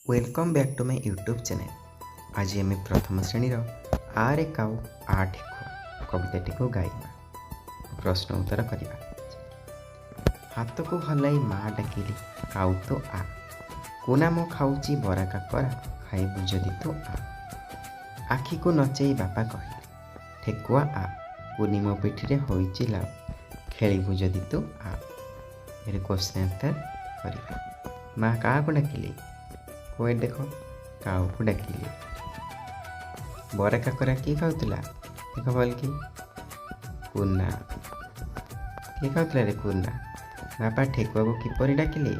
Welcome back to my YouTube channel. आज आम प्रथम श्रेणीर आरे काऊ आ ठेकुआ कविताटी को गाइबा प्रश्न उत्तर करवा। हाथ को हलाई माँ डाकिली काऊ तो आ कोना मो खाऊची बरा काकरा खाइबु जदि तो आ। आखि को नचेई बापा कहले ठेकुआ आ पुनी मो पिठी होइची लाउ खेलिबु जदि तो आ। मेरे क्वेश्चन आंसर करवा। माँ क्या को डाकिले कोई देख काऊ को डाकिले। बरा काकरा किए खाऊला देख बोल कि कुना किए खाऊला रे कुना। बापा ठेकुआ को किपरि डाकिले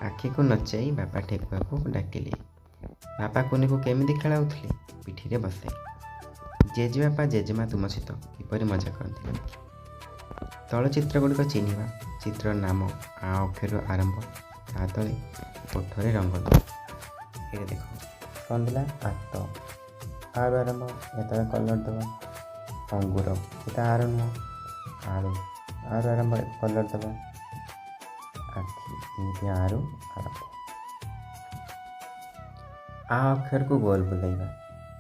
आखि को नचाई बापा ठेकुआ को डाकिले। बापा कुनी को केमिति खेलाउथिले पिठी रे बसाई। जेजे बापा जेजेमा तुम सहित किपरि मजा करथिले। तल चित्र गुड़िक चिन्हवा। चित्र नाम आ अक्षर आरंभ ता तले कोठरे रंग ये देख कौन दिला आत आर आरंभ ये कलर दबा। अंगूर ये आर नुह आलू आर आरंभ कलर दबा। आखि ये आरु आरंभ। आ अक्षर को गोल बुलाइबा।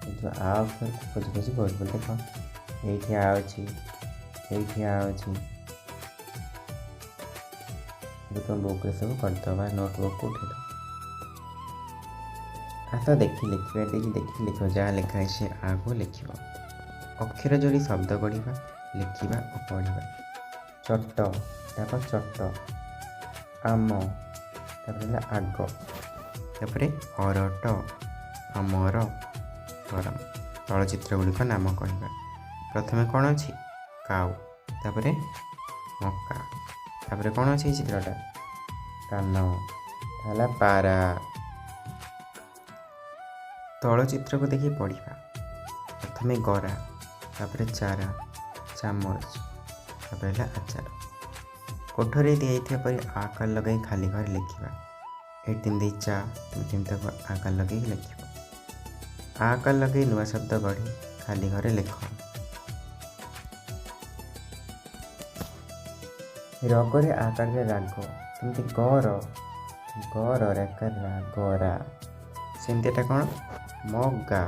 जो आ अक्षर को खोज खोज गोल बुल देख ये आ अच्छी ये आ अच्छी तुम बुक सब करदबा नोटबुक को उठे आस देखी लिखा देखी लिख जहाँ लिखाई से आगो लिख अक्षर जोड़ी शब्द गढ़ा लिखा और पढ़ा। चट ताप चट आम आग तापर अरट आमर गरम। चलचित्र गुड़िक नाम कहवा। प्रथम कौन अच्छी काऊ तापर मक्का तापर कौन अच्छी चित्रटा कान ताला पारा। तल चित्र को देखिए पढ़ा। प्रथम गरा तापर चारा चामच तापर आचार। कोठरे दिखाई पर आकार लगे खाली घर लिखा। ए तीन दी चा तीन तक आकार लगे लिखा। आकार लगे नुआ शब्द गढ़ी खाली घरे लिख। रगरे आकार राग सेमती गर गर रेकार गरा सेमती कौन मगा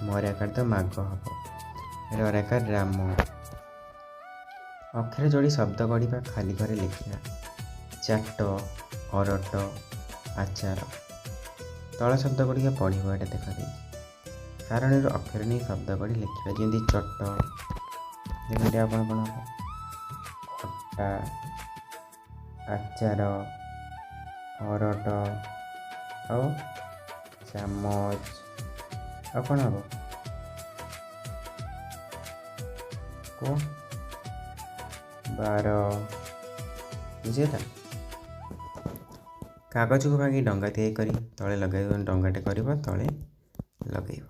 मराकार तो माग हम रराकार राम। अक्षर जोड़ी शब्द गढ़ा खाली घरे लिखा। चाट अरट आचार। तल शब्द गुड़िक पढ़ा ये देख दे कारण अक्षर नहीं शब्द गढ़ी लिखा। जमी चट देख कौन कौन हम खट्टा आचार अरट और चामच और कौन हम को बार बुझेगा। कागज को भागी डंगा तैयारी करी तले लगे डंगाटे कर तले लगे।